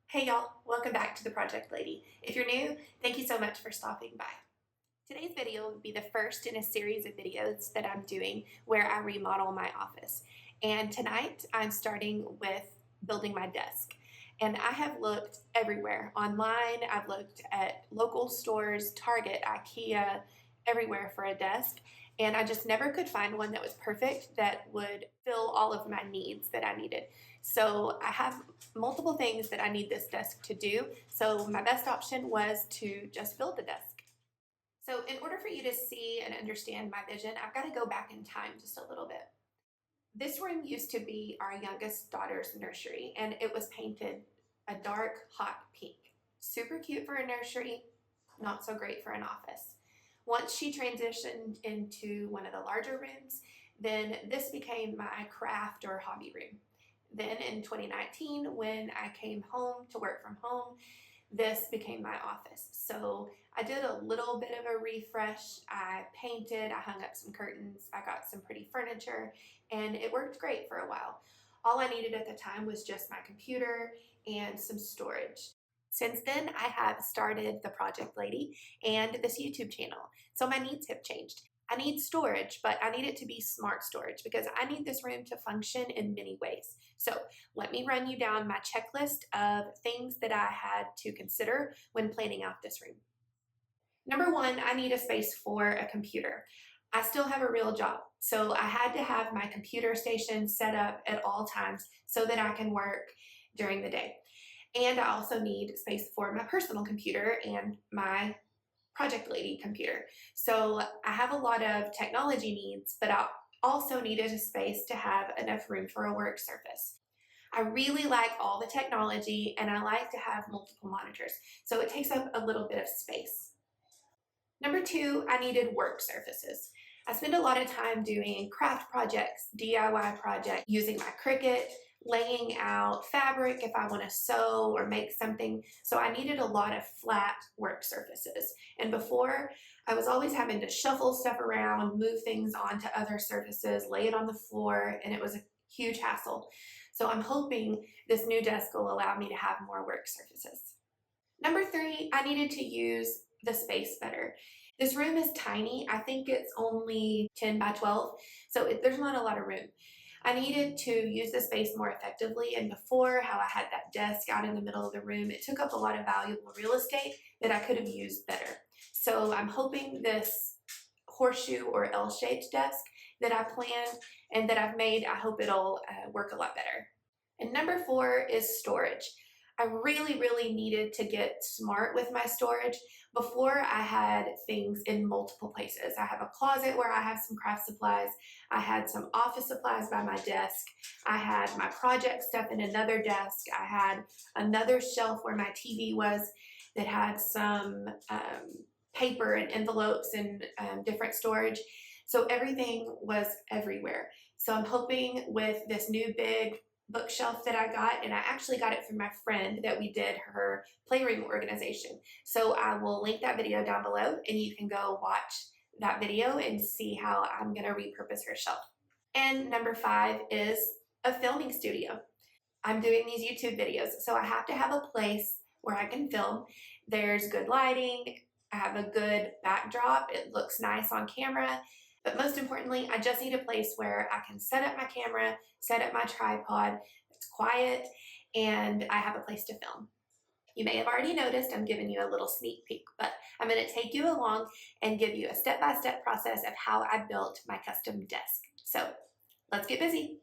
Hey y'all, welcome back to the Project Lady. If you're new, thank you so much for stopping by. Today's video will be the first in a series of videos that I'm doing where I remodel my office. And tonight I'm starting with building my desk. And I have looked everywhere online. I've looked at local stores, Target, IKEA, everywhere for a desk. And I just never could find one that was perfect that would fill all of my needs that I needed. So I have multiple things that I need this desk to do. So my best option was to just build the desk. So in order for you to see and understand my vision, I've got to go back in time just a little bit. This room used to be our youngest daughter's nursery, and it was painted a dark, hot pink. Super cute for a nursery, not so great for an office. Once she transitioned into one of the larger rooms, then this became my craft or hobby room. Then in 2019, when I came home to work from home, this became my office. So I did a little bit of a refresh. I painted, I hung up some curtains, I got some pretty furniture, and it worked great for a while. All I needed at the time was just my computer and some storage. Since then, I have started the Project Lady and this YouTube channel. So my needs have changed. I need storage, but I need it to be smart storage because I need this room to function in many ways. So let me run you down my checklist of things that I had to consider when planning out this room. Number one, I need a space for a computer. I still have a real job, so I had to have my computer station set up at all times so that I can work during the day. And I also need space for my personal computer and my Project Lady computer. So I have a lot of technology needs, but I also needed a space to have enough room for a work surface. I really like all the technology and I like to have multiple monitors, so it takes up a little bit of space. Number two, I needed work surfaces. I spend a lot of time doing craft projects, DIY projects, using my Cricut, laying out fabric if I want to sew or make something. So I needed a lot of flat work surfaces. And before, I was always having to shuffle stuff around, move things onto other surfaces, lay it on the floor, and it was a huge hassle. So I'm hoping this new desk will allow me to have more work surfaces. Number three, I needed to use the space better. This room is tiny. I think it's only 10 by 12, so there's not a lot of room. I needed to use the space more effectively, and before, how I had that desk out in the middle of the room, it took up a lot of valuable real estate that I could have used better. So I'm hoping this horseshoe or L-shaped desk that I planned and that I've made, I hope it'll work a lot better. And number four is storage. I really needed to get smart with my storage. Before, I had things in multiple places. I have a closet where I have some craft supplies. I had some office supplies by my desk. I had my project stuff in another desk. I had another shelf where my TV was that had some paper and envelopes and different storage. So everything was everywhere. So I'm hoping with this new big bookshelf that I got, and I actually got it from my friend that we did her PLAYROOM organization. So I will link that video down below and you can go watch that video and see how I'm gonna repurpose her shelf. And number five is a filming studio. I'm doing these YouTube videos, so I have to have a place where I can film. There's good lighting, I have a good backdrop, it looks nice on camera. But most importantly, I just need a place where I can set up my camera, set up my tripod, it's quiet, and I have a place to film. You may have already noticed I'm giving you a little sneak peek, but I'm going to take you along and give you a step-by-step process of how I built my custom desk. So let's get busy.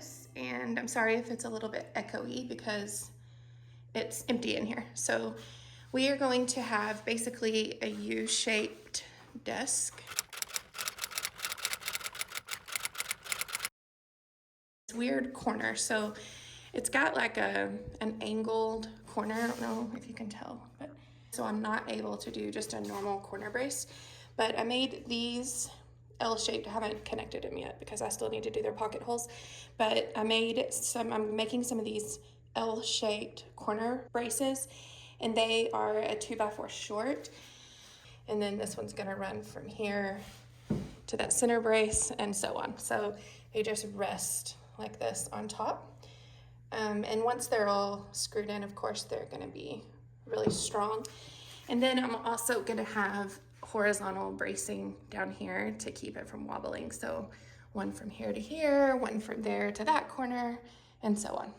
this, and I'm sorry if it's a little bit echoey because it's empty in here. So we are going to have basically a U-shaped desk. It's weird corner, so it's got like an angled corner. I don't know if you can tell, but so I'm not able to do just a normal corner brace, but I made these L-shaped. I haven't connected them yet because I still need to do their pocket holes, but I'm making some of these L-shaped corner braces, and they are a 2x4 short, and then this one's gonna run from here to that center brace and so on. So they just rest like this on top. And once they're all screwed in, of course, they're gonna be really strong. And then I'm also gonna have horizontal bracing down here to keep it from wobbling. So one from here to here, one from there to that corner, and so on.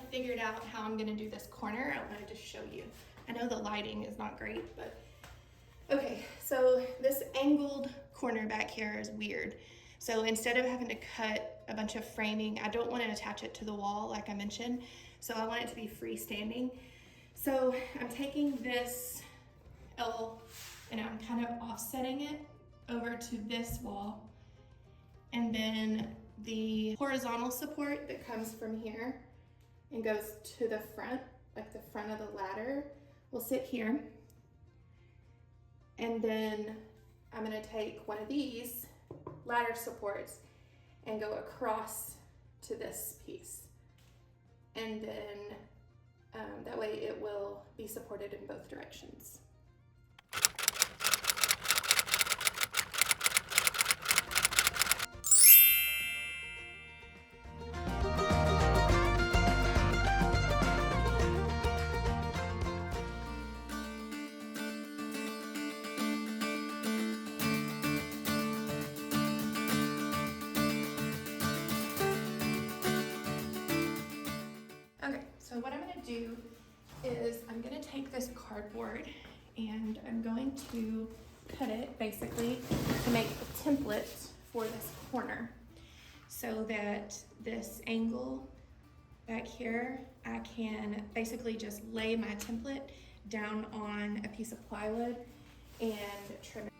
Figured out how I'm gonna do this corner, I wanted to show you. I know the lighting is not great, but okay, so this angled corner back here is weird. So instead of having to cut a bunch of framing, I don't want to attach it to the wall like I mentioned, so I want it to be freestanding. So I'm taking this L and I'm kind of offsetting it over to this wall, and then the horizontal support that comes from here and goes to the front, like the front of the ladder, will sit here. And then I'm gonna take one of these ladder supports and go across to this piece. And then that way it will be supported in both directions. Okay, so what I'm gonna do is I'm gonna take this cardboard and I'm going to cut it basically to make a template for this corner so that this angle back here, I can basically just lay my template down on a piece of plywood and trim it.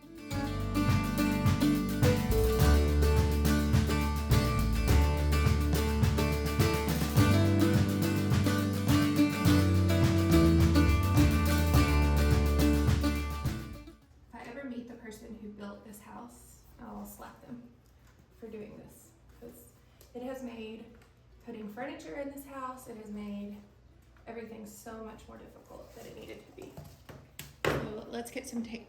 This house, I'll slap them for doing this, because it has made putting furniture in this house, it has made everything so much more difficult than it needed to be. So let's get some tape.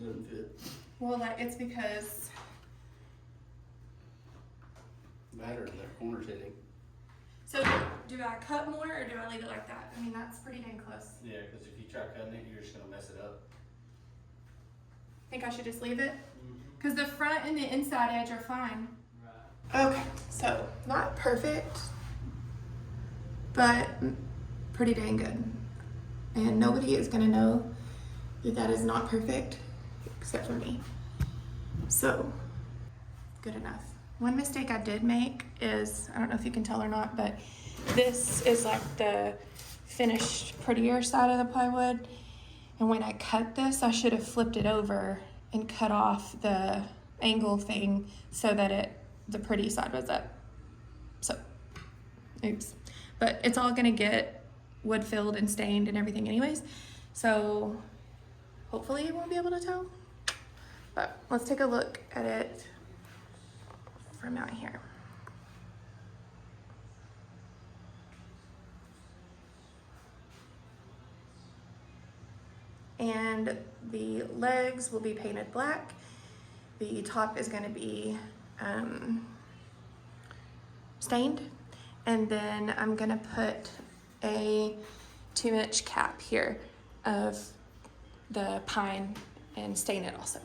Doesn't fit. Well, like, it's because... Matter, that corner's hitting. So do I cut more or do I leave it like that? I mean, that's pretty dang close. Yeah, because if you try cutting it, you're just gonna mess it up. Think I should just leave it? Because the front and the inside edge are fine. Right. Okay, so not perfect, but pretty dang good. And nobody is gonna know that that is not perfect except for me. So, good enough. One mistake I did make is, I don't know if you can tell or not, but this is like the finished, prettier side of the plywood. And when I cut this, I should have flipped it over and cut off the angle thing so that the pretty side was up. So, oops. But it's all gonna get wood filled and stained and everything anyways. So hopefully you won't be able to tell. But let's take a look at it from out here. And the legs will be painted black. The top is gonna be stained. And then I'm gonna put a 2-inch cap here of the pine and stain it also.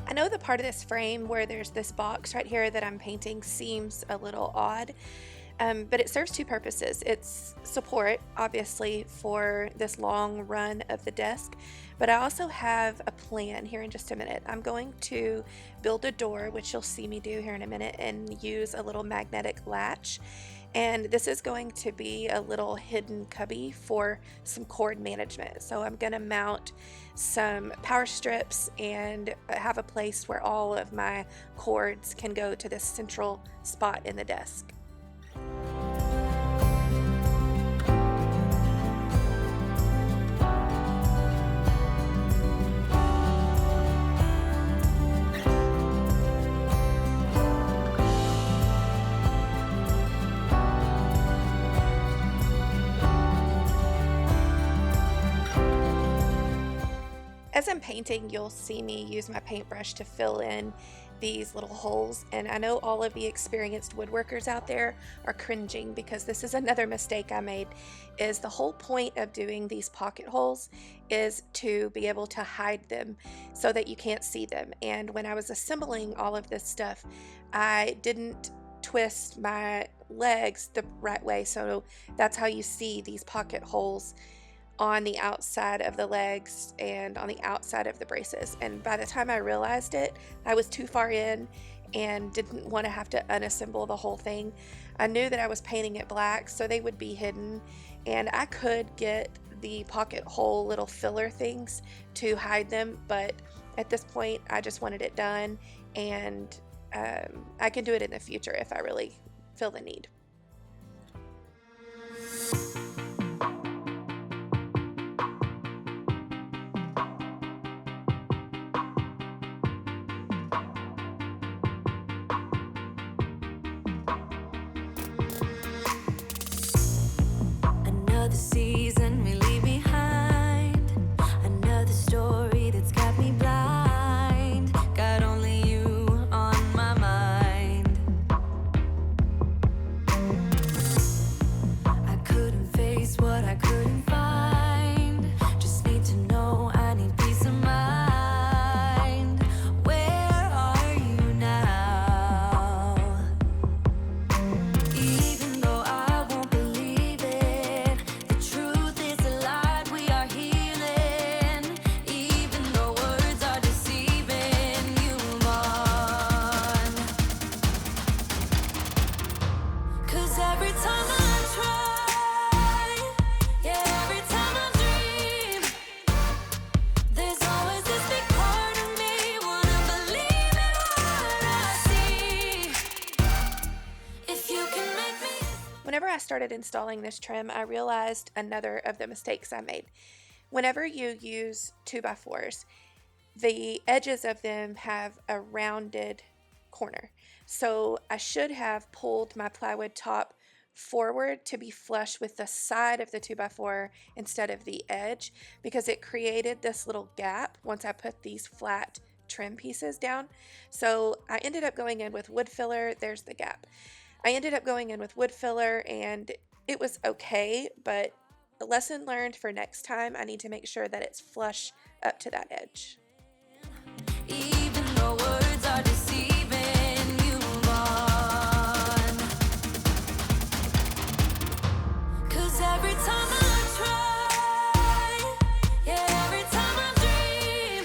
I know the part of this frame where there's this box right here that I'm painting seems a little odd, but it serves two purposes. It's support, obviously, for this long run of the desk, but I also have a plan here in just a minute. I'm going to build a door, which you'll see me do here in a minute, and use a little magnetic latch. And this is going to be a little hidden cubby for some cord management. So I'm going to mount some power strips and have a place where all of my cords can go to this central spot in the desk. As I'm painting, you'll see me use my paintbrush to fill in these little holes, and I know all of the experienced woodworkers out there are cringing because this is another mistake I made. Is the whole point of doing these pocket holes is to be able to hide them so that you can't see them. And when I was assembling all of this stuff, I didn't twist my legs the right way, so that's how you see these pocket holes on the outside of the legs and on the outside of the braces. And by the time I realized it, I was too far in and didn't want to have to unassemble the whole thing. I knew that I was painting it black, so they would be hidden, and I could get the pocket hole little filler things to hide them, but at this point I just wanted it done, and I can do it in the future if I really feel the need. Another season we leave behind, another story that's got me blind. Got only you on my mind. I couldn't face what I couldn't find. Just need to know I need peace of mind. Where are you now? Even though I won't believe it, the truth is a lie, we are healing. Even though words are deceiving, you move on. 'Cause every time I try, yeah, every time I dream, there's always this big part of me wanna believe in what I see. If you can make me. Whenever I started installing this trim, I realized another of the mistakes I made. Whenever you use 2x4s, the edges of them have a rounded corner. So I should have pulled my plywood top forward to be flush with the side of the 2x4 instead of the edge, because it created this little gap once I put these flat trim pieces down. So I ended up going in with wood filler. There's the gap. I ended up going in with wood filler, and it was okay, but a lesson learned for next time, I need to make sure that it's flush up to that edge. Even though words are deceiving, you move on. 'Cause every time I try, yeah, every time I dream,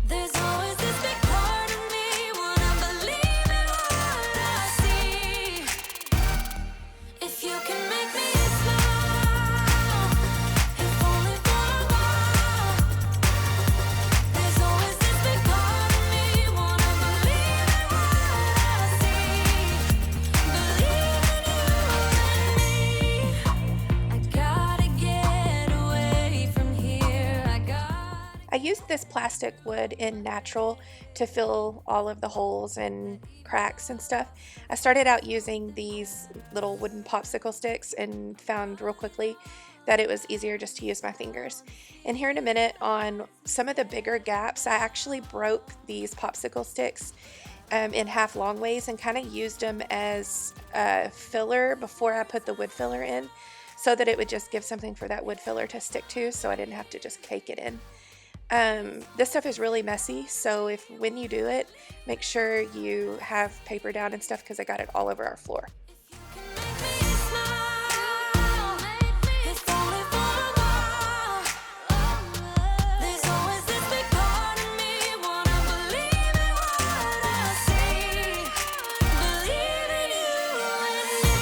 there's always this big part of me wanna believe in what I see. If you can make me smile, if only for a while, there's always this big part of me wanna believe in what I see. Believe in you and me. I gotta get away from here. I used this plastic wood in natural to fill all of the holes and cracks and stuff. I started out using these little wooden popsicle sticks and found real quickly that it was easier just to use my fingers. And here in a minute, on some of the bigger gaps, I actually broke these popsicle sticks in half long ways and kind of used them as a filler before I put the wood filler in, so that it would just give something for that wood filler to stick to, so I didn't have to just cake it in. This stuff is really messy, so when you do it, make sure you have paper down and stuff, because I got it all over our floor. Make me smile, if only for a while. There's always this big part of me wanna believe in what I see. Believe in you and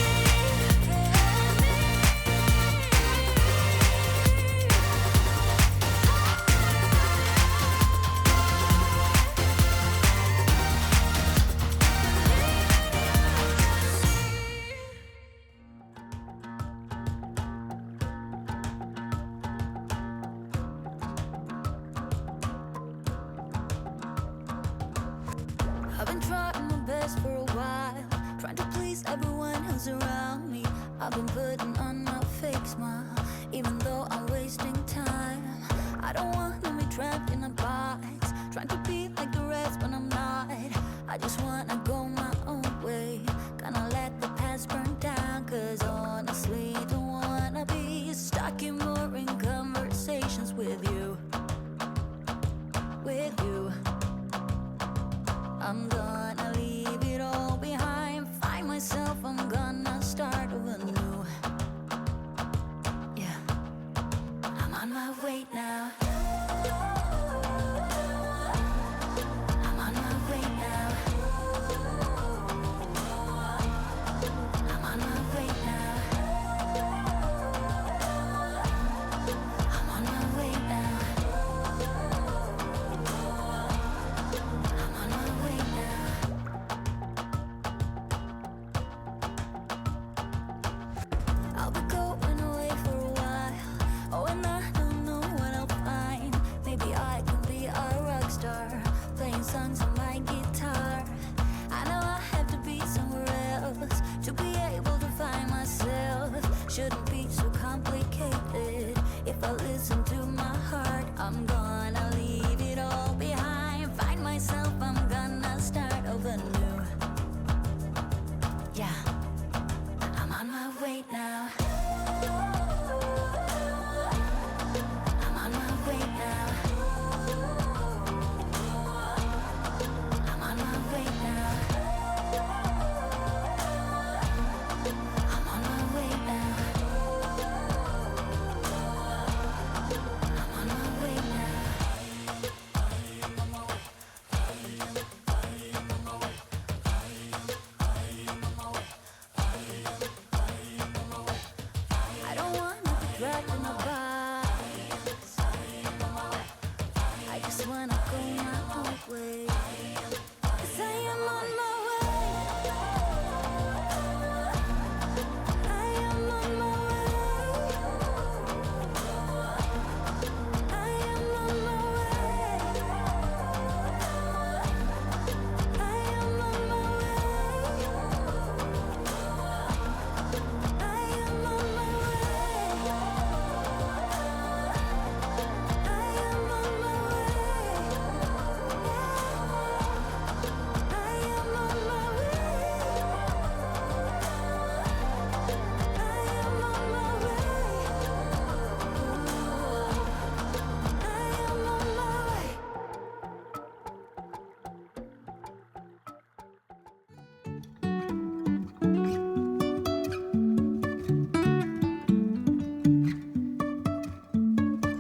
I've been trying my best for a while, trying to please everyone who's around me. I've been putting on my fake smile, even though I'm wasting time. I don't want to be trapped in a box, trying to be like the rest when I'm not. shouldn't be so complicated. If I listen to my heart, I'm gonna leave it all behind. Find myself, I'm gonna start over new. Yeah, I'm on my way now. I'm on my way now. I'm on my way now. I'm on my way now. I'm on my way now. I don't wanna be dragged in a box. I just wanna go my own way. 'Cause I am on my way. I am on my way. I am on my way. I am on my way. I am on my way. I am on my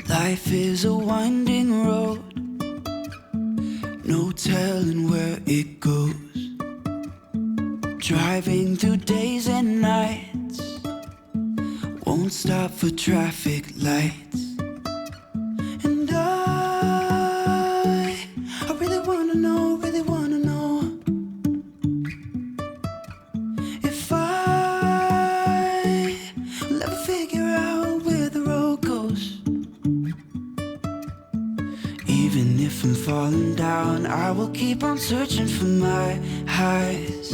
Life is a winding road, no telling where it goes. Driving through days and nights, won't stop for traffic lights. And I really wanna know if I will ever figure out where the road goes. Even if I'm falling down, I will keep on searching for my highs.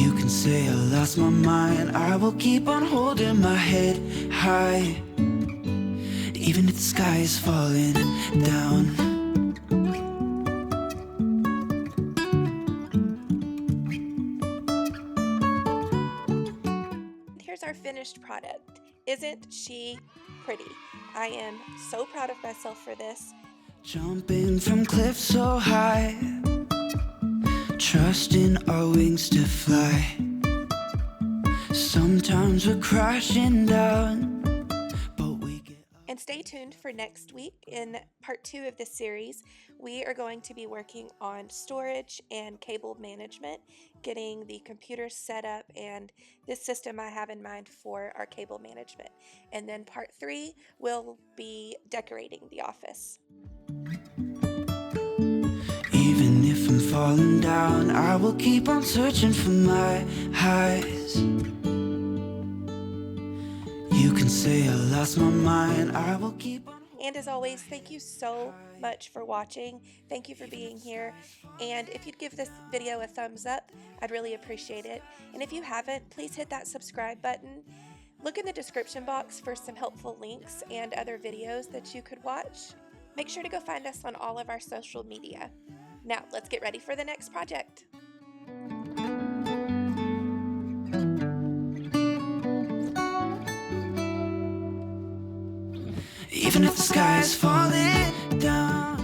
You can say I lost my mind, I will keep on holding my head high. Even if the sky is falling down. Here's our finished product. Isn't she pretty? I am so proud of myself for this. Jumping from cliffs so high, trusting our wings to fly. Sometimes we're crashing down, but we get up. And stay tuned for next week. In part 2 of this series, we are going to be working on storage and cable management, getting the computer set up and this system I have in mind for our cable management. And then part 3 will be decorating the office. Even if I'm falling down, I will keep on searching for my highs. You can say I lost my mind, I will keep on. And as always, thank you so much for watching. Thank you for being here. And if you'd give this video a thumbs up, I'd really appreciate it. And if you haven't, please hit that subscribe button. Look in the description box for some helpful links and other videos that you could watch. Make sure to go find us on all of our social media. Now, let's get ready for the next project. Even if the sky is falling down.